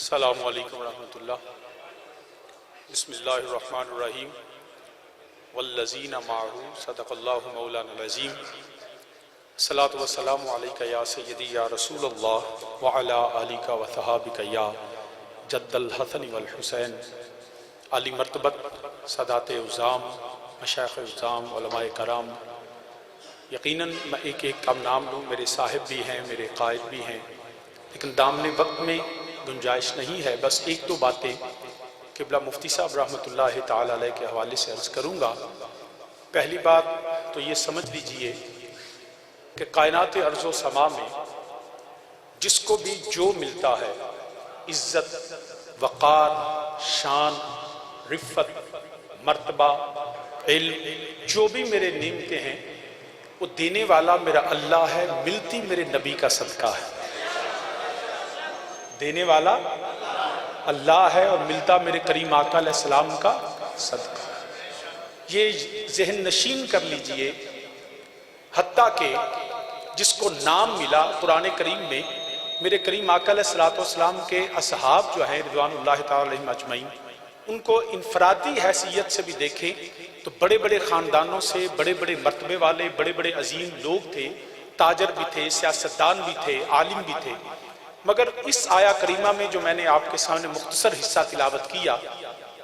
السلام علیکم ورحمۃ اللہ۔ بسم اللہ الرحمن الرحیم۔ والذین معہ صدق اللہ مولانا العظیم۔ الصلاۃ والسلام علیک یا سیدی یا رسول اللہ وعلی آلک و صحابک یا جد الحسن والحسین۔ علی مرتبت سادات عظام، مشایخ عظام، علماء کرام، یقیناً میں ایک کم نام لوں، میرے صاحب بھی ہیں، میرے قائد بھی ہیں، لیکن دامن وقت میں گنجائش نہیں ہے۔ بس ایک دو باتیں قبلہ مفتی صاحب رحمۃ اللہ تعالی علیہ کے حوالے سے عرض کروں گا۔ پہلی بات تو یہ سمجھ لیجئے کہ کائنات ارض و سما میں جس کو بھی جو ملتا ہے، عزت، وقار، شان، رفت، مرتبہ، علم، جو بھی میرے نعمتیں ہیں، وہ دینے والا میرا اللہ ہے، ملتی میرے نبی کا صدقہ ہے۔ دینے والا اللہ ہے اور ملتا میرے کریم آقا علیہ السلام کا صدقہ ہے۔ یہ ذہن نشین کر لیجئے۔ حتیٰ کہ جس کو نام ملا قرآن کریم میں، میرے کریم آقا علیہ السلام کے اصحاب جو ہیں رضوان اللہ تعالی علیہم اجمعین، ان کو انفرادی حیثیت سے بھی دیکھیں تو بڑے بڑے خاندانوں سے، بڑے بڑے مرتبے والے، بڑے بڑے عظیم لوگ تھے، تاجر بھی تھے، سیاستدان بھی تھے، عالم بھی تھے، مگر اس آیا کریمہ میں جو میں نے آپ کے سامنے مختصر حصہ تلاوت کیا،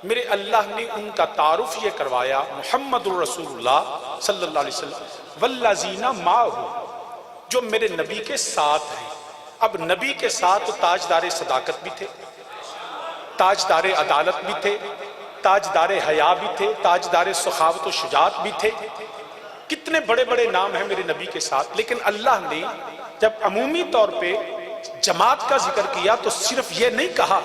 میرے اللہ نے ان کا تعارف یہ کروایا، محمد الرسول اللہ صلی اللہ علیہ وسلم والذین معہ، جو میرے نبی کے ساتھ ہیں۔ اب نبی کے ساتھ تو تاجدار صداقت بھی تھے، تاجدار عدالت بھی تھے، تاجدار حیا بھی تھے، تاجدار سخاوت و شجاعت بھی تھے، کتنے بڑے بڑے نام ہیں میرے نبی کے ساتھ۔ لیکن اللہ نے جب عمومی طور پہ جماعت کا ذکر کیا تو صرف یہ نہیں کہا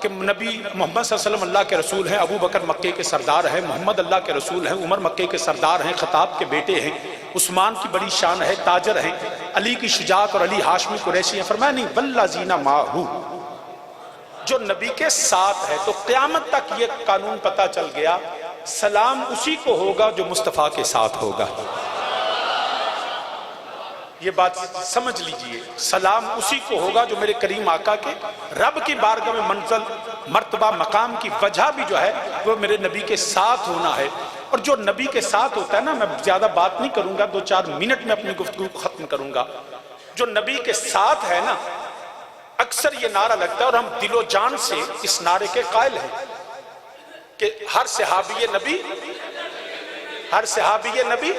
کہ نبی محمد صلی اللہ علیہ وسلم اللہ کے رسول ہیں، ابو بکر مکے کے سردار ہیں، محمد اللہ کے رسول ہیں، عمر مکے کے سردار ہیں، خطاب کے بیٹے ہیں، عثمان کی بڑی شان ہے، تاجر ہیں، علی کی شجاعت اور علی ہاشمی قریشی ہیں۔ فرمایا نہیں، والذین معہ، جو نبی کے ساتھ ہے۔ تو قیامت تک یہ قانون پتہ چل گیا، سلام اسی کو ہوگا جو مصطفیٰ کے ساتھ ہوگا۔ یہ بات سمجھ لیجئے، سلام اسی کو ہوگا جو میرے کریم آقا کے رب کی بارگاہ میں منزل، مرتبہ، مقام کی وجہ بھی جو ہے وہ میرے نبی کے ساتھ ہونا ہے۔ اور جو نبی کے ساتھ ہوتا ہے نا، میں زیادہ بات نہیں کروں گا، 2-4 منٹ میں اپنی گفتگو کو ختم کروں گا۔ جو نبی کے ساتھ ہے نا، اکثر یہ نعرہ لگتا ہے اور ہم دل و جان سے اس نعرے کے قائل ہیں کہ ہر صحابی نبی، ہر صحابی نبی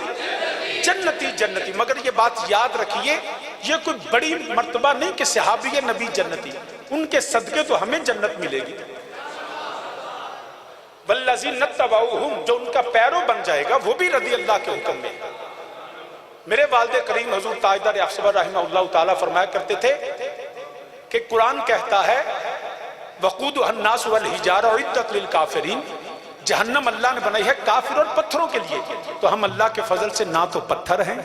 جنتی جنتی، مگر یہ بات یاد رکھیے، یہ کوئی بڑی مرتبہ نہیں کہ صحابی نبی جنتی، ان کے صدقے تو ہمیں جنت ملے گی۔ والذین اتبعوہم، جو ان کا پیرو بن جائے گا وہ بھی رضی اللہ کے حکم میں۔ میرے والد کریم حضور تاجدار افسر رحمہ اللہ تعالیٰ فرمایا کرتے تھے کہ قرآن کہتا ہے وقودھا الناس والحجارہ اعدت للکافرین، جہنم اللہ نے بنائی ہے کافر اور پتھروں کے لیے۔ تو ہم اللہ کے فضل سے نہ تو پتھر ہیں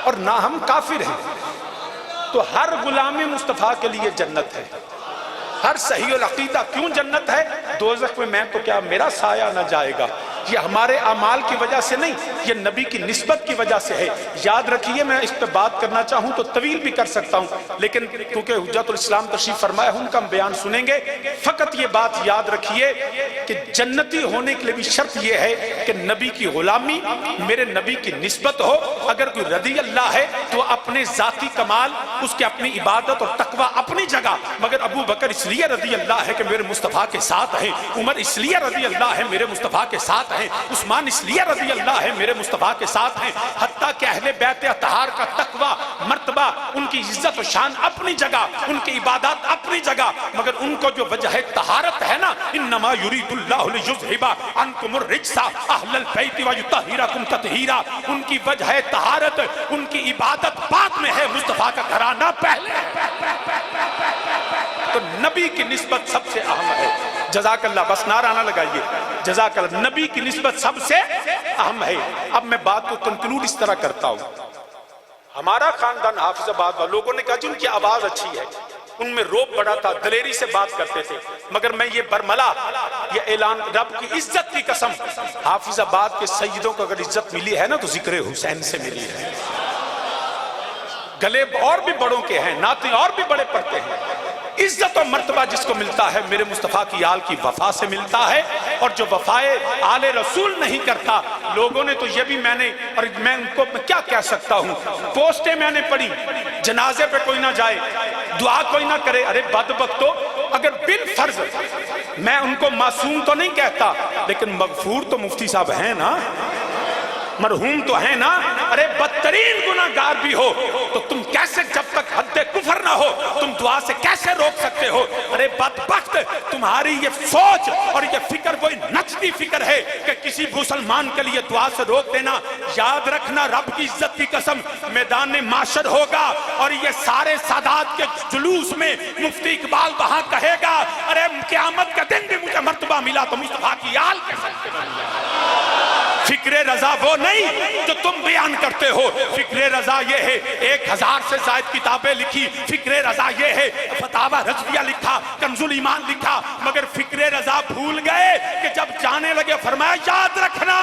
اور نہ ہم کافر ہیں، تو ہر غلام مصطفیٰ کے لیے جنت ہے۔ ہر صحیح العقیدہ کیوں جنت ہے؟ دوزخ میں تو کیا میرا سایہ نہ جائے گا، یہ ہمارے اعمال کی وجہ سے نہیں، یہ نبی کی نسبت کی وجہ سے ہے۔ یاد رکھیے، میں اس پہ بات کرنا چاہوں تو طویل بھی کر سکتا ہوں، لیکن کیونکہ حجت الاسلام تشریف فرمایا، ان کا ہم بیان سنیں گے۔ فقط یہ بات یاد رکھیے کہ جنتی ہونے کے لیے بھی شرط یہ ہے کہ نبی کی غلامی، میرے نبی کی نسبت ہو۔ اگر کوئی رضی اللہ ہے تو اپنے ذاتی کمال، اس کی اپنی عبادت اور تقوی اپنی جگہ، مگر ابو بکر اس لیے رضی اللہ ہے کہ میرے مصطفیٰ کے ساتھ ہیں، عمر اس لیے رضی اللہ ہے میرے مصطفیٰ کے ساتھ ہیں، عثمان اس لیے رضی اللہ ہے میرے مصطفیٰ کے ساتھ ہیں۔ حتیٰ کہ اہل بیت اطہار کا تقوی، مرتبہ، ان کی عزت و شان اپنی جگہ، ان کی عبادات اپنی جگہ، مگر ان کو جو وجہ طہارت ہے نا، انما یرید اللہ لیذھب عنکم الرجس اہل البیت ویطہرکم تطہیرا، ان کی وجہ طہارت، ان کی عبادت بعد میں ہے، مصطفیٰ کا گھرانہ پہلے۔ تو نبی کی نسبت سب سے اہم ہے۔ جزاک اللہ، بس نعرہ نہ لگائیے، جزاک اللہ، نبی کی نسبت سب سے اہم ہے۔ اب میں بات کو کنکلوڈ اس طرح کرتا ہوں۔ ہمارا خاندان حافظ آباد والوں، لوگوں نے کہا جن کی آواز اچھی ہے، ان میں روب بڑا تھا، دلیری سے بات کرتے تھے، مگر میں یہ برملا، یہ اعلان رب کی عزت کی قسم، حافظ آباد کے سیدوں کو اگر عزت ملی ہے نا تو ذکر حسین سے ملی ہے۔ گلے اور بھی بڑوں کے ہیں، نعتیں اور بھی بڑے پڑھتے ہیں، عزت و مرتبہ جس کو ملتا ہے میرے مصطفیٰ کی آل کی وفا سے ملتا ہے، اور جو وفائے آل رسول نہیں کرتا، لوگوں نے تو یہ بھی میں ان کو کیا کہہ سکتا ہوں، پوسٹیں میں نے پڑھی، جنازے پہ کوئی نہ جائے، دعا کوئی نہ کرے، ارے بدبختو، اگر بالفرض میں ان کو معصوم تو نہیں کہتا، لیکن مغفور تو مفتی صاحب ہیں نا، مرحوم تو ہیں نا، ارے بدترین گناہگار بھی ہو تو تم کیسے، جب تک حد کفر نہ ہو تم دعا سے کیسے روک سکتے ہو؟ ارے بدبخت، تمہاری یہ سوچ اور یہ فکر کوئی نچلی فکر ہے کہ کسی مسلمان کے لیے دعا سے روک دینا۔ یاد رکھنا، رب کی عزت کی قسم، میدان معاشر ہوگا اور یہ سارے سادات کے جلوس میں مفتی اقبال وہاں کہے گا، ارے قیامت کا دن بھی مجھے مرتبہ ملا تو مصطفیٰ کی آل کے صدقے ملا۔ فکر رضا وہ نہیں جو تم بیان کرتے ہو، فکر رضا یہ ہے 1000 سے زائد کتابیں لکھی، فکر رضا یہ ہے فتاوی رضویہ لکھا، کنز الایمان لکھا، مگر فکر رضا بھول گئے کہ جب جانے لگے فرمایا یاد رکھنا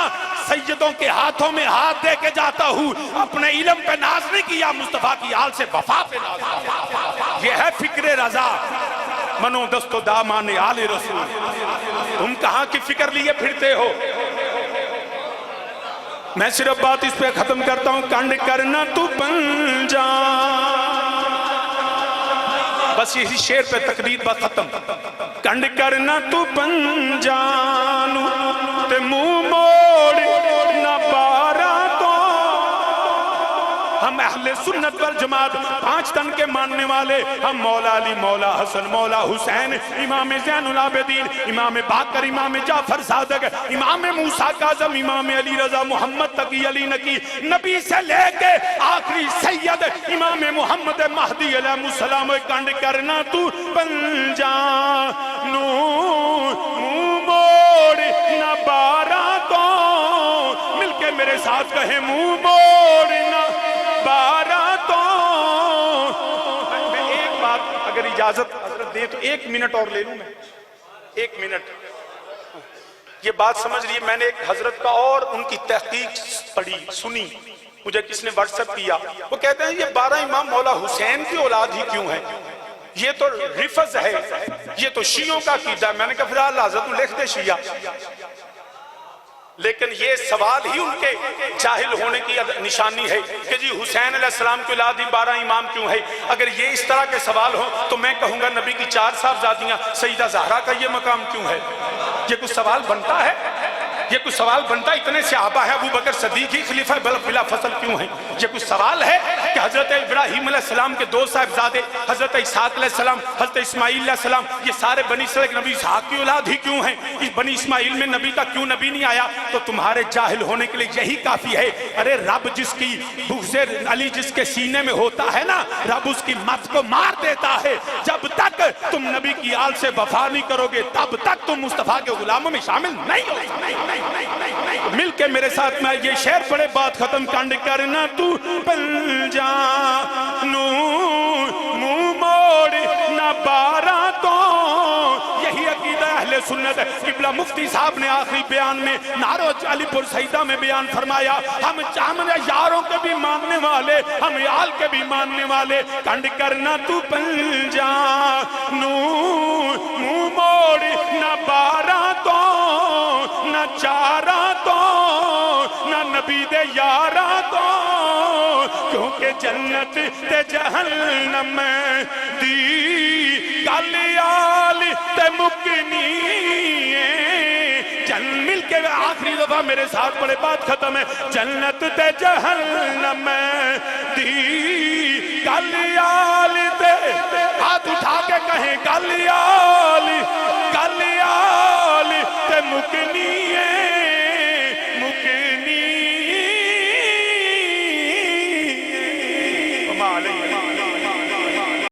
سیدوں کے ہاتھوں میں ہاتھ دے کے جاتا ہوں، اپنے علم پہ ناز نہیں کیا، مصطفیٰ کی آل سے وفا پہ ناز کیا۔ یہ ہے فکر رضا، منو دست و دامان آل رسول۔ تم کہاں کی فکر لیے پھرتے ہو؟ میں صرف بات اس پہ ختم کرتا ہوں، کنڈ کرنا تو بن جا، بس یہی شعر پہ تقریر بات ختم۔ کنڈ کرنا تو بن جانو تے منہ موڑ نہ بارا تو، ہم اہل سنت والجماعت 5 تن کے ماننے والے، ہم مولا علی، مولا حسن، مولا حسین، امام زین العابدین، امام باقر، امام جعفر صادق، امام موسیٰ کاظم، امام علی رضا، محمد تقی علی نقی، نبی سے لے کے آخری سید امام محمد مہدی علیہ السلام، کنڈ کرنا تو بن جانو منہ موڑ نہ بارا تو، مل کے میرے ساتھ کہیں منہ موڑ نہ بارا تو۔ میں ایک بات اگر اجازت حضرت دیں تو 1 منٹ اور لے لوں، میں 1 منٹ یہ بات سمجھ لیے۔ میں نے ایک حضرت کا اور ان کی تحقیق پڑھی سنی، مجھے کس نے واٹس ایپ کیا، وہ کہتے ہیں یہ 12 امام مولا حسین کی اولاد ہی کیوں ہے؟ یہ تو رفض ہے، یہ تو شیعوں کا عقیدہ ہے۔ میں نے کہا پھر اللہ حضرت لکھ دے شیعہ، لیکن یہ سوال ہی ان کے جاہل ہونے کی نشانی ہے کہ جی حسین علیہ السلام کی اولاد ہی 12 امام کیوں ہے؟ اگر یہ اس طرح کے سوال ہوں تو میں کہوں گا نبی کی 4 صاحبزادیاں، سیدہ زہرا کا یہ مقام کیوں ہے؟ یہ کچھ سوال بنتا ہے؟ یہ کچھ سوال بنتا ہے؟ اتنے صحابہ ہے، ابو بکر صدیق ہی خلیفہ بلا فصل کیوں ہیں؟ یہ کچھ سوال ہے کہ حضرت ابراہیم علیہ السلام کے 2 صاحبزادے، حضرت اسحاق علیہ السلام، حضرت اسماعیل علیہ السلام، یہ سارے بنی اسرائیل نبی اسحاق کی اولاد ہی کیوں ہیں؟ اس بنی اسماعیل میں نبی کا کیوں نبی نہیں آیا؟ تو تمہارے جاہل ہونے کے لیے یہی کافی ہے۔ ارے رب جس کی بغض علی جس کے سینے میں ہوتا ہے نا، رب اس کی مت کو مار دیتا ہے۔ جب تک تم نبی کی آل سے وفا نہیں کرو گے تب تک تم مصطفیٰ کے غلاموں میں شامل نہیں ہو۔ مل کے میرے ساتھ میں یہ شعر پڑھے، بات ختم۔ کنڈ کرنا تو بن جانو منہ موڑ نہ بارا تو، یہی عقیدہ اہل سنت ہے۔ قبلہ مفتی صاحب نے آخری بیان میں نارو علی پور سیدہ میں بیان فرمایا، ہم یاروں کے بھی ماننے والے، ہم یال کے بھی ماننے والے۔ کنڈ کرنا تو بن جانو منہ موڑ نہ بارا تو، نہ چارا تو، نہ نبی دے یارا تو، کیونکہ جنت تے جہنم دی گل آل تے مکنی جن مل کے آخری دفعہ میرے ساتھ پڑے، بات ختم ہے۔ جنت تے جہنم دی گل آل تے، ہاتھ اٹھا کے کہیں گل آل تے مکنی